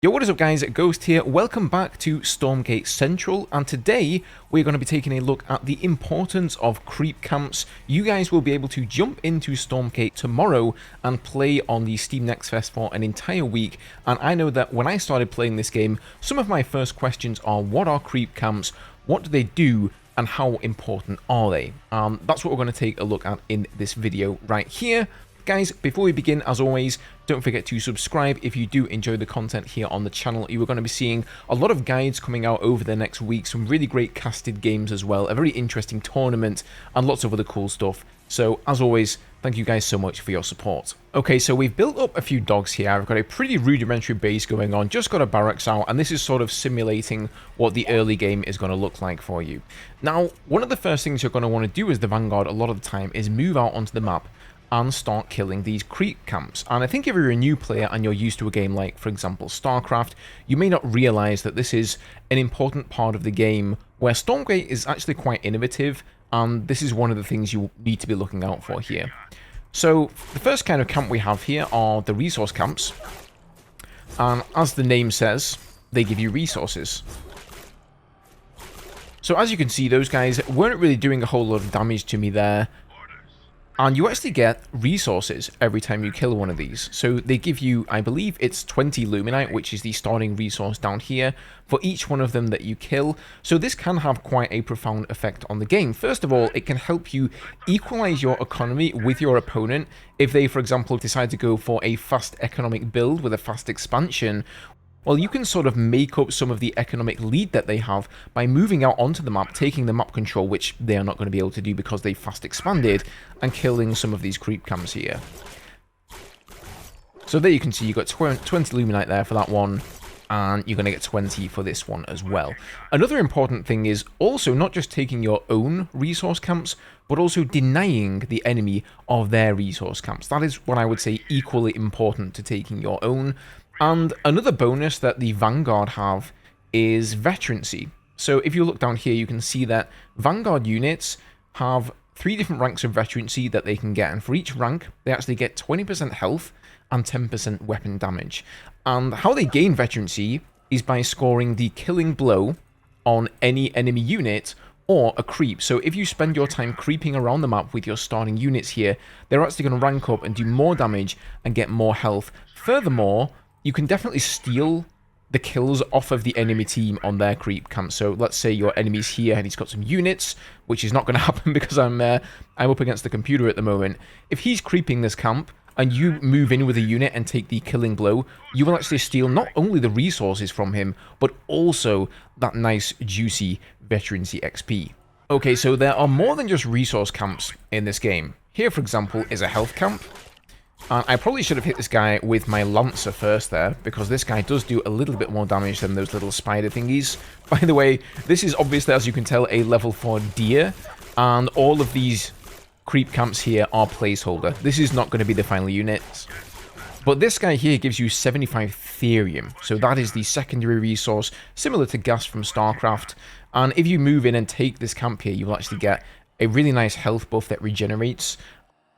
Yo, what is up guys, Ghost here, welcome back to Stormgate Central, and today we're going to be taking a look at the importance of creep camps. You guys will be able to jump into Stormgate tomorrow and play on the Steam Next Fest for an entire week, and I know that when I started playing this game, some of my first questions are what are creep camps, what do they do, and how important are they? That's what we're going to take a look at in this video right here. Guys, before we begin, as always, don't forget to subscribe if you do enjoy the content here on the channel. You are going to be seeing a lot of guides coming out over the next week, some really great casted games as well, a very interesting tournament, and lots of other cool stuff. So, as always, thank you guys so much for your support. Okay, so we've built up a few dogs here. I've got a pretty rudimentary base going on, just got a barracks out, and this is sort of simulating what the early game is going to look like for you. Now, one of the first things you're going to want to do as the Vanguard a lot of the time is move out onto the map and start killing these creep camps. And I think if you're a new player and you're used to a game like, for example, StarCraft, you may not realize that this is an important part of the game where Stormgate is actually quite innovative, and this is one of the things you need to be looking out for here. So the first kind of camp we have here are the resource camps, and as the name says, they give you resources. So as you can see, those guys weren't really doing a whole lot of damage to me there. And you actually get resources every time you kill one of these. So they give you, I believe it's 20 Luminite, which is the starting resource down here, for each one of them that you kill. So this can have quite a profound effect on the game. First of all, it can help you equalize your economy with your opponent. If they, for example, decide to go for a fast economic build with a fast expansion, well, you can sort of make up some of the economic lead that they have by moving out onto the map, taking the map control, which they are not going to be able to do because they fast expanded, and killing some of these creep camps here. So there you can see you got 20 Luminite there for that one, and you're going to get 20 for this one as well. Another important thing is also not just taking your own resource camps, but also denying the enemy of their resource camps. That is what I would say equally important to taking your own. And another bonus that the Vanguard have is Veterancy. So if you look down here, you can see that Vanguard units have 3 different ranks of Veterancy that they can get. And for each rank, they actually get 20% health and 10% weapon damage. And how they gain Veterancy is by scoring the killing blow on any enemy unit or a creep. So if you spend your time creeping around the map with your starting units here, they're actually going to rank up and do more damage and get more health. Furthermore, you can definitely steal the kills off of the enemy team on their creep camp. So let's say your enemy's here and he's got some units, which is not going to happen because I'm up against the computer at the moment. If he's creeping this camp and you move in with a unit and take the killing blow, you will actually steal not only the resources from him, but also that nice juicy Veterancy XP. Okay, so there are more than just resource camps in this game. Here, for example, is a health camp. And I probably should have hit this guy with my Lancer first there, because this guy does do a little bit more damage than those little spider thingies. By the way, this is obviously, as you can tell, a level 4 deer, and all of these creep camps here are placeholder. This is not going to be the final units. But this guy here gives you 75 Therium, so that is the secondary resource, similar to gas from StarCraft. And if you move in and take this camp here, you will actually get a really nice health buff that regenerates.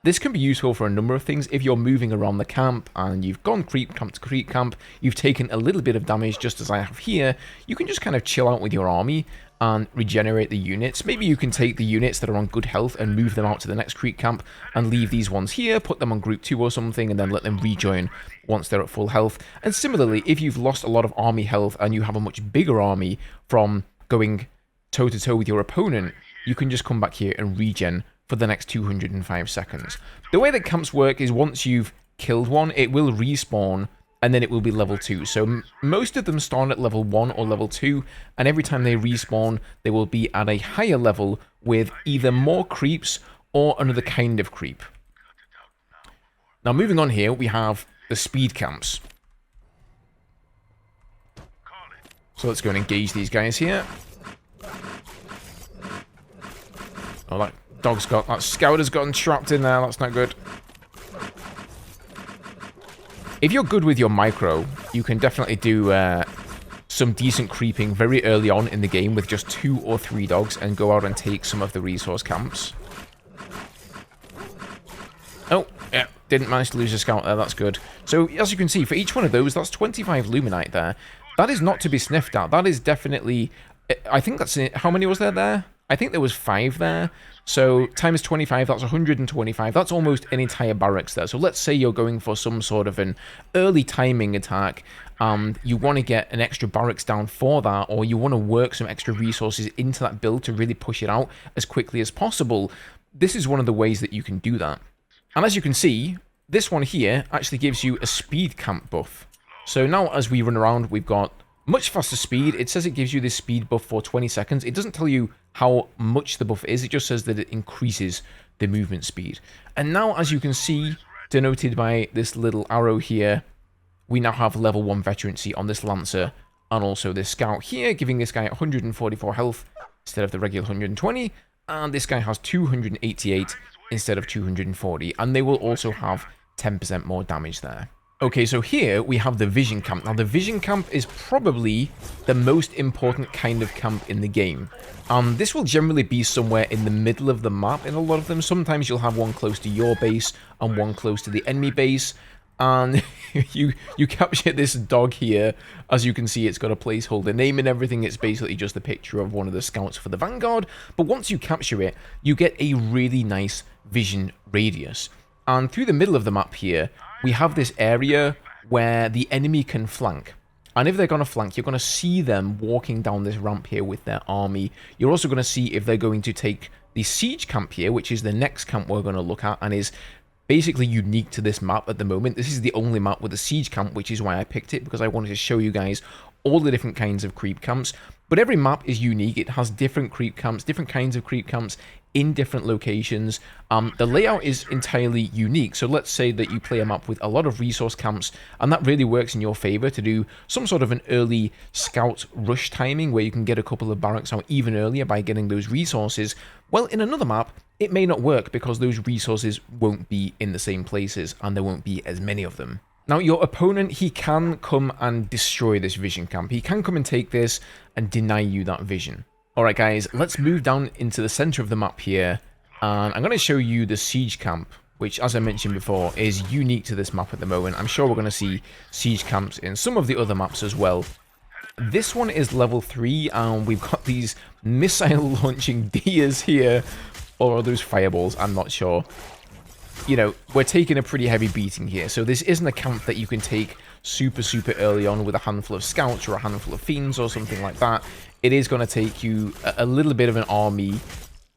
This can be useful for a number of things. If you're moving around the camp and you've gone creep camp to creep camp, you've taken a little bit of damage just as I have here, you can just kind of chill out with your army and regenerate the units. Maybe you can take the units that are on good health and move them out to the next creep camp and leave these ones here, put them on group 2 or something, and then let them rejoin once they're at full health. And similarly, if you've lost a lot of army health and you have a much bigger army from going toe-to-toe with your opponent, you can just come back here and regen for the next 205 seconds. The way that camps work is once you've killed one, it will respawn, and then it will be level 2. So most of them start at level 1 or level 2, and every time they respawn, they will be at a higher level with either more creeps or another kind of creep. Now moving on here, we have the speed camps. So let's go and engage these guys here. Oh, that scout has gotten trapped in there. That's not good. If you're good with your micro, you can definitely do some decent creeping very early on in the game with just 2 or 3 dogs and go out and take some of the resource camps. Oh, yeah. didn't manage to lose a scout there, that's good. So, as you can see, for each one of those, that's 25 Luminite there. That is not to be sniffed at. That is definitely... I think that's... How many was there? I think there was 5 there. So, times 25, that's 125. That's almost an entire barracks there. So, let's say you're going for some sort of an early timing attack, and you want to get an extra barracks down for that, or you want to work some extra resources into that build to really push it out as quickly as possible. This is one of the ways that you can do that. And as you can see, this one here actually gives you a speed camp buff. So now as we run around, we've got much faster speed. It says it gives you this speed buff for 20 seconds. It doesn't tell you how much the buff is. It just says that it increases the movement speed. And now, as you can see, denoted by this little arrow here, we now have level 1 veterancy on this Lancer and also this Scout here, giving this guy 144 health instead of the regular 120. And this guy has 288 instead of 240, and they will also have 10% more damage there. Okay, so here we have the Vision Camp. Now, the Vision Camp is probably the most important kind of camp in the game. This will generally be somewhere in the middle of the map in a lot of them. Sometimes you'll have one close to your base and one close to the enemy base. And you capture this dog here. As you can see, it's got a placeholder name and everything. It's basically just a picture of one of the scouts for the Vanguard. But once you capture it, you get a really nice vision radius. And through the middle of the map here, we have this area where the enemy can flank. And if they're going to flank, you're going to see them walking down this ramp here with their army. You're also going to see if they're going to take the siege camp here, which is the next camp we're going to look at and is basically unique to this map at the moment. This is the only map with a siege camp, which is why I picked it, because I wanted to show you guys all the different kinds of creep camps. But every map is unique. It has different creep camps, different kinds of creep camps in different locations. The layout is entirely unique. So let's say that you play a map with a lot of resource camps, and that really works in your favor to do some sort of an early scout rush timing where you can get a couple of barracks out even earlier by getting those resources. Well, in another map, it may not work because those resources won't be in the same places and there won't be as many of them. Now, your opponent, he can come and destroy this vision camp. He can come and take this and deny you that vision. Alright guys, let's move down into the center of the map here, and I'm going to show you the siege camp, which, as I mentioned before, is unique to this map at the moment. I'm sure we're going to see siege camps in some of the other maps as well. This one is level 3, and we've got these missile launching deers here, or are those fireballs? I'm not sure. You know, we're taking a pretty heavy beating here, so this isn't a camp that you can take super early on with a handful of scouts or a handful of fiends or something like that. It is going to take you a little bit of an army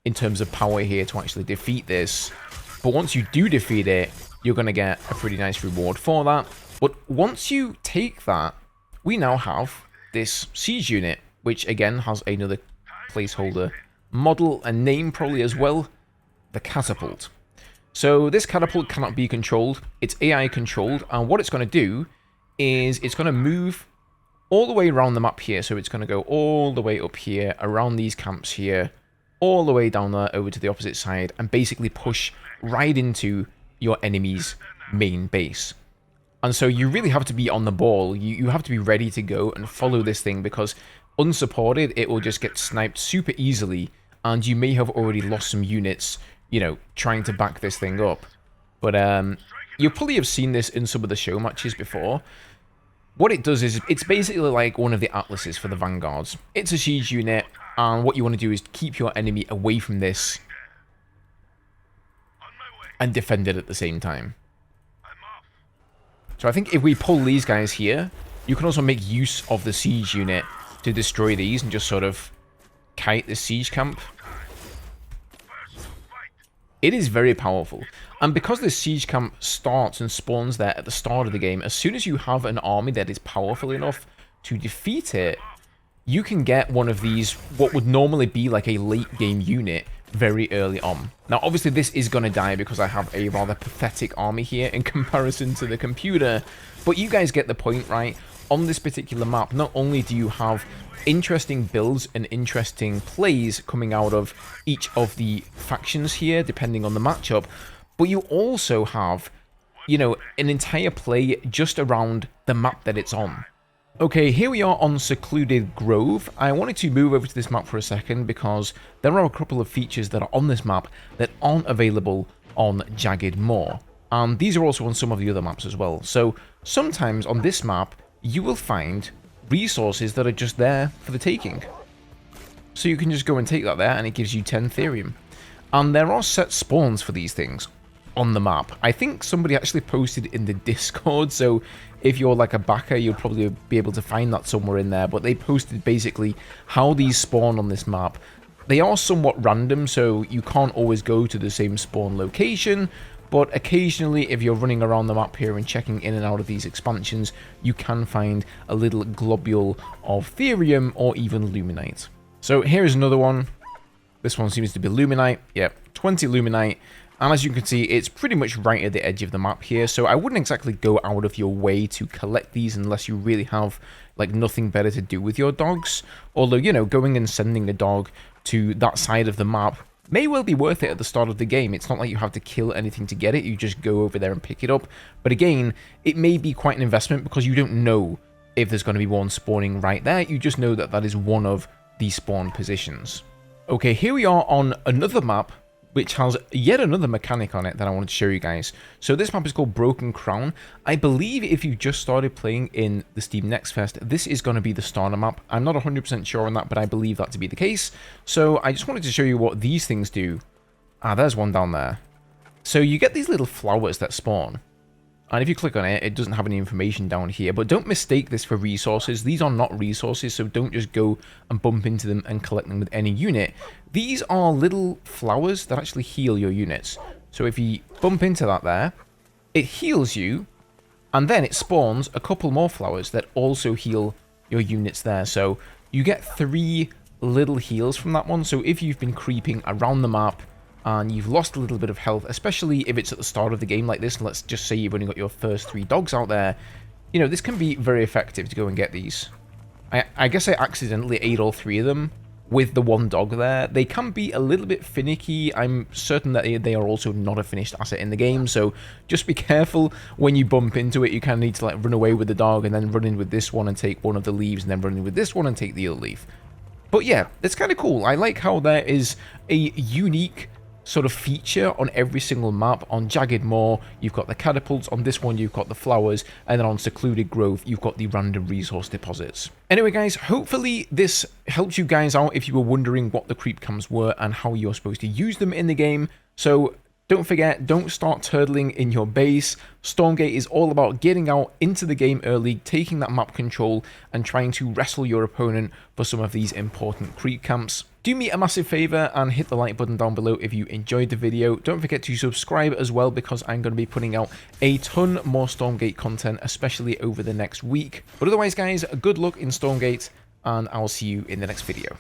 in terms of power here to actually defeat this. But once you do defeat it, you're going to get a pretty nice reward for that. But once you take that, we now have this siege unit, which again has another placeholder model and name probably as well, the Catapult. So this catapult cannot be controlled. It's AI controlled, and what it's going to do is it's going to move all the way around the map here. So it's going to go all the way up here, around these camps here, all the way down there over to the opposite side, and basically push right into your enemy's main base. And so you really have to be on the ball. You have to be ready to go and follow this thing, because unsupported, it will just get sniped super easily, and you may have already lost some units, you know, trying to back this thing up. But you'll probably have seen this in some of the show matches before. What it does is, it's basically like one of the Atlases for the Vanguards. It's a siege unit, and what you want to do is keep your enemy away from this and defend it at the same time. So I think if we pull these guys here, you can also make use of the siege unit to destroy these and just sort of kite the siege camp. It is very powerful. And because this siege camp starts and spawns there at the start of the game, as soon as you have an army that is powerful enough to defeat it, you can get one of these, what would normally be like a late game unit, very early on. Now, obviously, this is going to die because I have a rather pathetic army here in comparison to the computer, but you guys get the point, right? On this particular map, not only do you have interesting builds and interesting plays coming out of each of the factions here, depending on the matchup, but you also have, you know, an entire play just around the map that it's on. Okay, here we are on Secluded Grove. I wanted to move over to this map for a second because there are a couple of features that are on this map that aren't available on Jagged Moor. And these are also on some of the other maps as well. So sometimes on this map, you will find resources that are just there for the taking. So you can just go and take that there, and it gives you 10 Therium. And there are set spawns for these things on the map. I think somebody actually posted in the Discord, so if you're like a backer, you'll probably be able to find that somewhere in there. But they posted basically how these spawn on this map. They are somewhat random, so you can't always go to the same spawn location. But occasionally, if you're running around the map here and checking in and out of these expansions, you can find a little globule of Therium or even Luminite. So here's another one. This one seems to be Luminite. Yep, 20 Luminite. And as you can see, it's pretty much right at the edge of the map here. So I wouldn't exactly go out of your way to collect these unless you really have like nothing better to do with your dogs. Although, you know, going and sending a dog to that side of the map may well be worth it at the start of the game. It's not like you have to kill anything to get it. You just go over there and pick it up. But again, it may be quite an investment because you don't know if there's going to be one spawning right there. You just know that that is one of the spawn positions. Okay, here we are on another map, which has yet another mechanic on it that I wanted to show you guys. So this map is called Broken Crown. I believe if you just started playing in the Steam Next Fest, this is going to be the starter map. I'm not 100% sure on that, but I believe that to be the case. So I just wanted to show you what these things do. Ah, there's one down there. So you get these little flowers that spawn. And if you click on it, it doesn't have any information down here. But don't mistake this for resources. These are not resources, so don't just go and bump into them and collect them with any unit. These are little flowers that actually heal your units. So if you bump into that there, it heals you, and then it spawns a couple more flowers that also heal your units there. So you get 3 little heals from that one. So if you've been creeping around the map, and you've lost a little bit of health, especially if it's at the start of the game like this, and let's just say you've only got your first 3 dogs out there, you know, this can be very effective to go and get these. I guess I accidentally ate all 3 of them with the 1 dog there. They can be a little bit finicky. I'm certain that they are also not a finished asset in the game, so just be careful when you bump into it. You kind of need to like run away with the dog and then run in with this one and take one of the leaves, and then run in with this one and take the other leaf. But yeah, it's kind of cool. I like how there is a unique sort of feature on every single map. On Jagged Moor, you've got the catapults. On this one, you've got the flowers. And then on Secluded Grove, you've got the random resource deposits. Anyway, guys, hopefully this helped you guys out if you were wondering what the creep cams were and how you're supposed to use them in the game. So don't forget, don't start turtling in your base. Stormgate is all about getting out into the game early, taking that map control, and trying to wrestle your opponent for some of these important creep camps. Do me a massive favor and hit the like button down below if you enjoyed the video. Don't forget to subscribe as well, because I'm going to be putting out a ton more Stormgate content, especially over the next week. But otherwise, guys, good luck in Stormgate, and I'll see you in the next video.